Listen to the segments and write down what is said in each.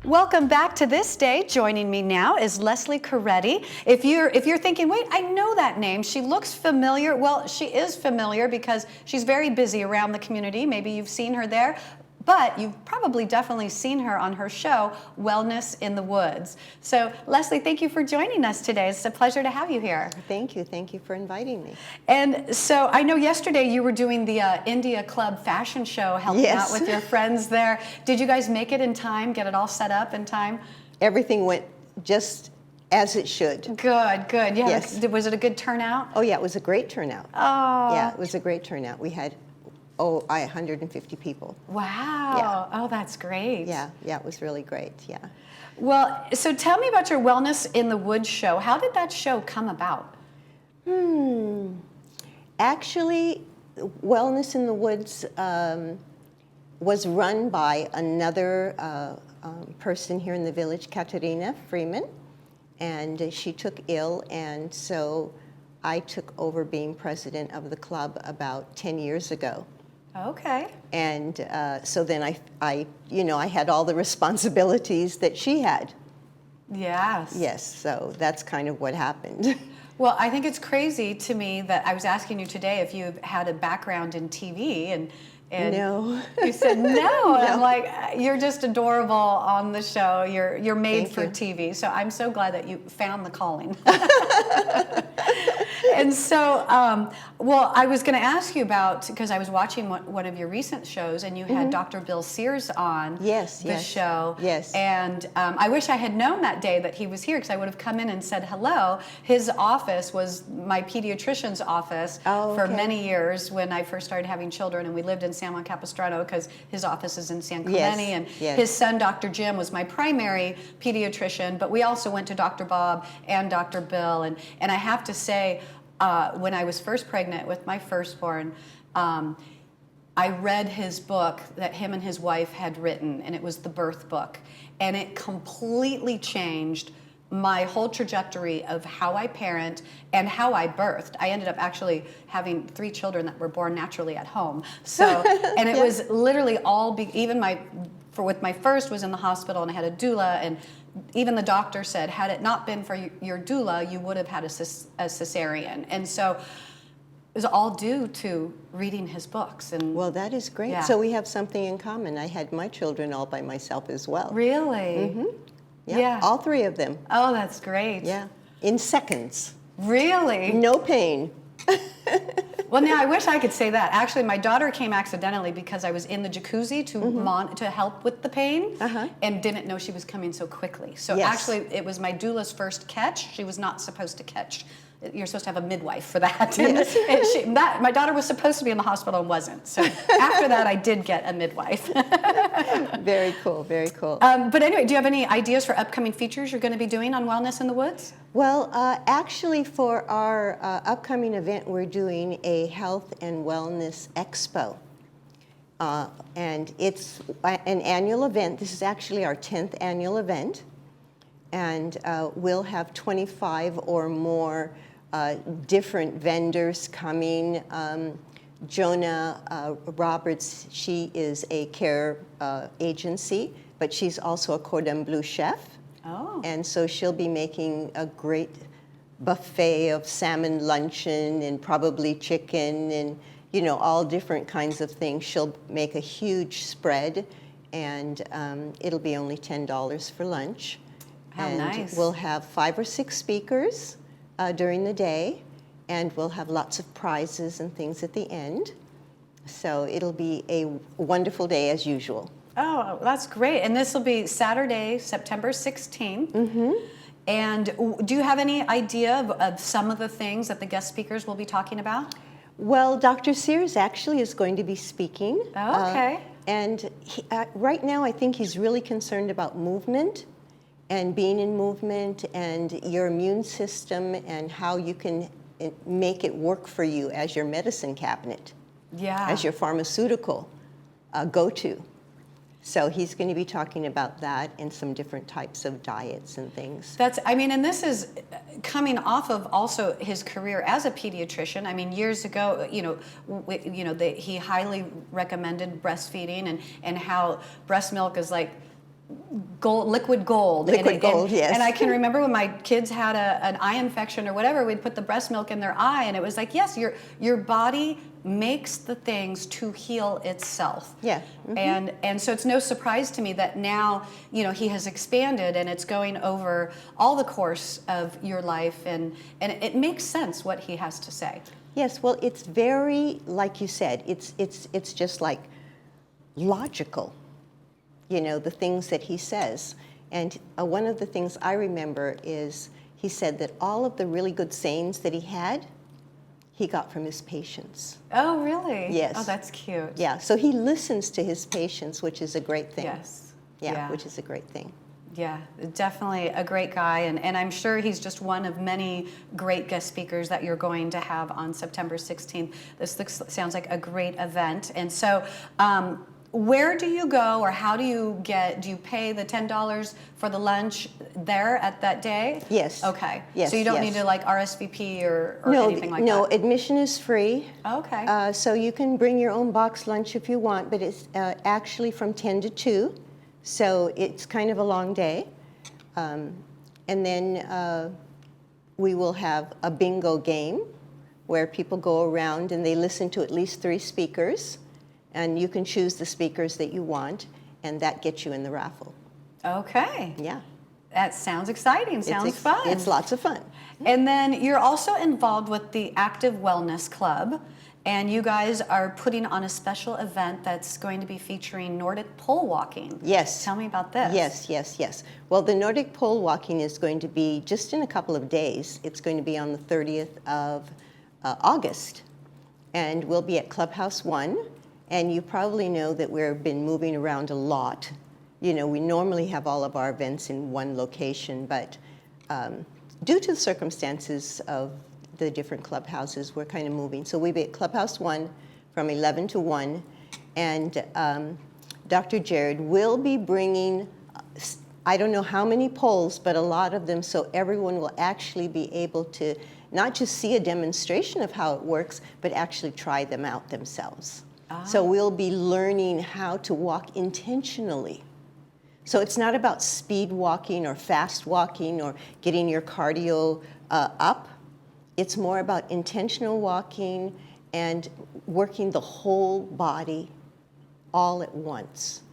Welcome back to This Day. Joining me now is Leslie Coretti. If you're thinking, wait, I know that name. She looks familiar. Well, she is familiar because she's very busy around the community. Maybe you've seen her there. But you've probably definitely seen her on her show, Wellness in the Woods. So, Leslie, thank you for joining us today. It's a pleasure to have you here. Thank you. Thank you for inviting me. And so I know yesterday you were doing the India Club fashion show, helping out with your friends there. Did you guys make it in time, get it all set up in time? Everything went just as it should. Good, good. Yeah, yes. Was it a good turnout? Oh, yeah, it was a great turnout. Oh. Yeah, it was a great turnout. We had 150 people. Wow. Yeah. Oh, that's great. Yeah, it was really great, yeah. Well, so tell me about your Wellness in the Woods show. How did that show come about? Actually, Wellness in the Woods was run by another person here in the village, Katerina Freeman, and she took ill, and so I took over being president of the club about 10 years ago. Okay. And so then I had all the responsibilities that she had. Yes. Yes, so that's kind of what happened. Well, I think it's crazy to me that I was asking you today if you had a background in TV, and no. You said no. No. And I'm like, you're just adorable on the show. You're made for TV. So I'm so glad that you found the calling. And so, well, I was going to ask you about, because I was watching one of your recent shows, and you had Dr. Bill Sears on the show. Yes. And I wish I had known that day that he was here, because I would have come in and said hello. His office was my pediatrician's office for many years when I first started having children, and we lived in San Juan Capistrano because his office is in San Clemente, and his son, Dr. Jim, was my primary pediatrician, but we also went to Dr. Bob and Dr. Bill, and I have to say, when I was first pregnant with my firstborn, I read his book that him and his wife had written, and it was the birth book, and it completely changed my whole trajectory of how I parent and how I birthed. I ended up actually having 3 children that were born naturally at home. So, and it was literally all, even with my first was in the hospital, and I had a doula, and even the doctor said, had it not been for your doula, you would have had a cesarean. And so it was all due to reading his books. And well, that is great. Yeah. So we have something in common. I had my children all by myself as well. Really? Mm-hmm. Yeah, all 3 of them. Oh, that's great. Yeah, in seconds. Really? No pain. Well, now I wish I could say that. Actually, my daughter came accidentally because I was in the jacuzzi to help with the pain, and didn't know she was coming so quickly. So actually, it was my doula's first catch. She was not supposed to catch. You're supposed to have a midwife for that. Yes. My daughter was supposed to be in the hospital and wasn't. So after that, I did get a midwife. Very cool, very cool. But anyway, do you have any ideas for upcoming features you're going to be doing on Wellness in the Woods? Well, actually for our upcoming event, we're doing a health and wellness expo. And it's an annual event. This is actually our 10th annual event. And we'll have 25 or more different vendors coming. Jonah Roberts, she is a care agency, but she's also a cordon bleu chef. Oh. And so she'll be making a great buffet of salmon luncheon and probably chicken and, all different kinds of things. She'll make a huge spread, and it'll be only $10 for lunch. How nice. We'll have 5 or 6 speakers during the day, and we'll have lots of prizes and things at the end. So it'll be a wonderful day as usual. Oh, that's great. And this will be Saturday, September 16th. Mm-hmm. And do you have any idea of some of the things that the guest speakers will be talking about? Well, Dr. Sears actually is going to be speaking. Oh, okay. And right now I think he's really concerned about movement and being in movement and your immune system and how you can make it work for you as your medicine cabinet, as your pharmaceutical go-to. So he's going to be talking about that and some different types of diets and things. And this is coming off of also his career as a pediatrician. I mean, years ago, he highly recommended breastfeeding and how breast milk is like gold, liquid gold. Liquid gold, yes. And I can remember when my kids had an eye infection or whatever, we'd put the breast milk in their eye, and it was like, yes, your body makes the things to heal itself. Yeah. Mm-hmm. And so it's no surprise to me that now, he has expanded and it's going over all the course of your life, and it makes sense what he has to say. Yes, well, it's very, like you said, it's just like logical, the things that he says. And one of the things I remember is he said that all of the really good sayings that he had, he got from his patients. Oh, really? Yes. Oh, that's cute. Yeah, so he listens to his patients, which is a great thing. Yes. Yeah, which is a great thing. Yeah, definitely a great guy, and I'm sure he's just one of many great guest speakers that you're going to have on September 16th. This sounds like a great event. And so where do you go, or how do you pay the $10 for the lunch there at that day? Yes. Okay. Yes, so you don't yes. need to RSVP or No, anything like that? No, admission is free. Okay. So you can bring your own box lunch if you want, but it's actually from 10 to 2. So it's kind of a long day. And then we will have a bingo game where people go around and they listen to at least 3 speakers, and you can choose the speakers that you want, and that gets you in the raffle. Okay. Yeah. That sounds exciting. Sounds fun. It's lots of fun. And then you're also involved with the Active Wellness Club, and you guys are putting on a special event that's going to be featuring Nordic pole walking. Yes. Tell me about this. Yes. Well, the Nordic pole walking is going to be just in a couple of days. It's going to be on the 30th of August, and we'll be at Clubhouse 1. And you probably know that we've been moving around a lot. We normally have all of our events in one location, but due to the circumstances of the different clubhouses, we're kind of moving. So we'll be at Clubhouse 1 from 11 to 1, and Dr. Jared will be bringing, I don't know how many poles, but a lot of them, so everyone will actually be able to not just see a demonstration of how it works, but actually try them out themselves. So we'll be learning how to walk intentionally. So it's not about speed walking or fast walking or getting your cardio up. It's more about intentional walking and working the whole body all at once.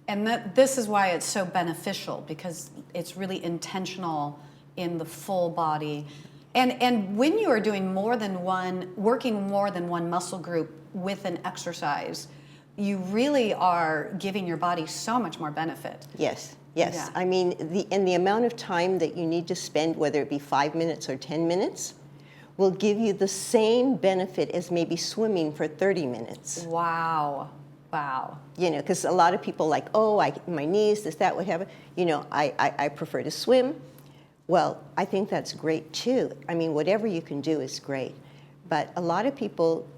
And this is why it's so beneficial, because it's really intentional in the full body. And when you are doing working more than one muscle group with an exercise, you really are giving your body so much more benefit. Yes. Yeah. I mean, the amount of time that you need to spend, whether it be 5 minutes or 10 minutes, will give you the same benefit as maybe swimming for 30 minutes. Wow. Because a lot of people my knees, this, that, whatever. I prefer to swim. Well, I think that's great too. I mean, whatever you can do is great. But a lot of people,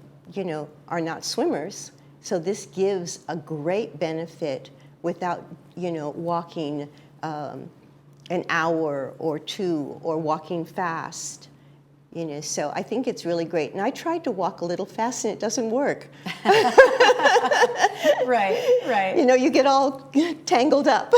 are not swimmers. So this gives a great benefit without, walking an hour or 2 or walking fast. So I think it's really great. And I tried to walk a little fast and it doesn't work. Right. You get all tangled up.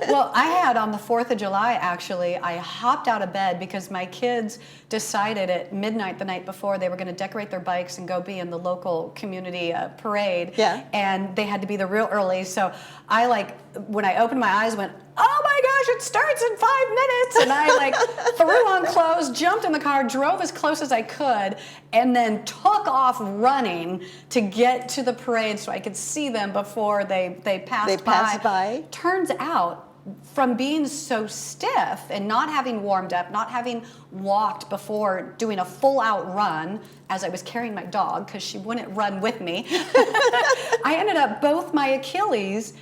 Well, I had on the 4th of July, actually, I hopped out of bed because my kids decided at midnight the night before they were going to decorate their bikes and go be in the local community parade. Yeah. And they had to be there real early. So I when I opened my eyes, went, oh my gosh, it starts in 5 minutes. And I threw on clothes, jumped in the car, drove as close as I could, and then took off running to get to the parade so I could see them before they passed by. Turns out, from being so stiff and not having warmed up, not having walked before doing a full-out run as I was carrying my dog because she wouldn't run with me, I ended up, both my Achilles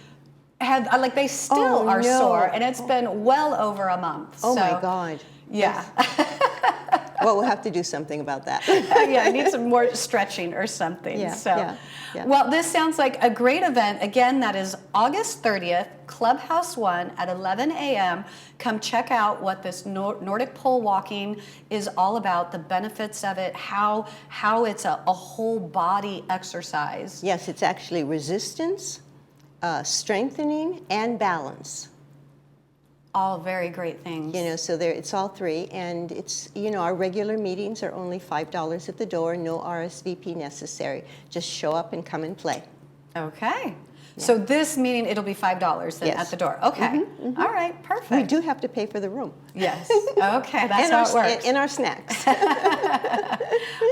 they still are sore, and it's been well over a month. Oh my God. Yeah. Well, we'll have to do something about that. Yeah, I need some more stretching or something. Yeah. Well, this sounds like a great event. Again, that is August 30th, Clubhouse 1 at 11 a.m. Come check out what this Nordic pole walking is all about, the benefits of it, how it's a whole body exercise. Yes, it's actually resistance, strengthening and balance. All very great things. You know, so there, it's all three, and it's, you know, our regular meetings are only $5 at the door, no RSVP necessary. Just show up and come and play. Okay. So this meeting, it'll be $5 then Yes. at the door. Okay. All right. Perfect. We do have to pay for the room. Yes. Okay. That's and how it works. And our snacks.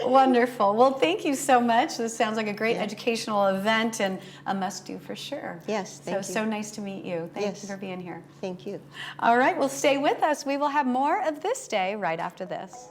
Wonderful. Well, thank you so much. This sounds like a great educational event and a must-do for sure. Yes, thank you. So nice to meet you. Thank Yes. you for being here. Thank you. All right. Well, stay with us. We will have more of This Day right after this.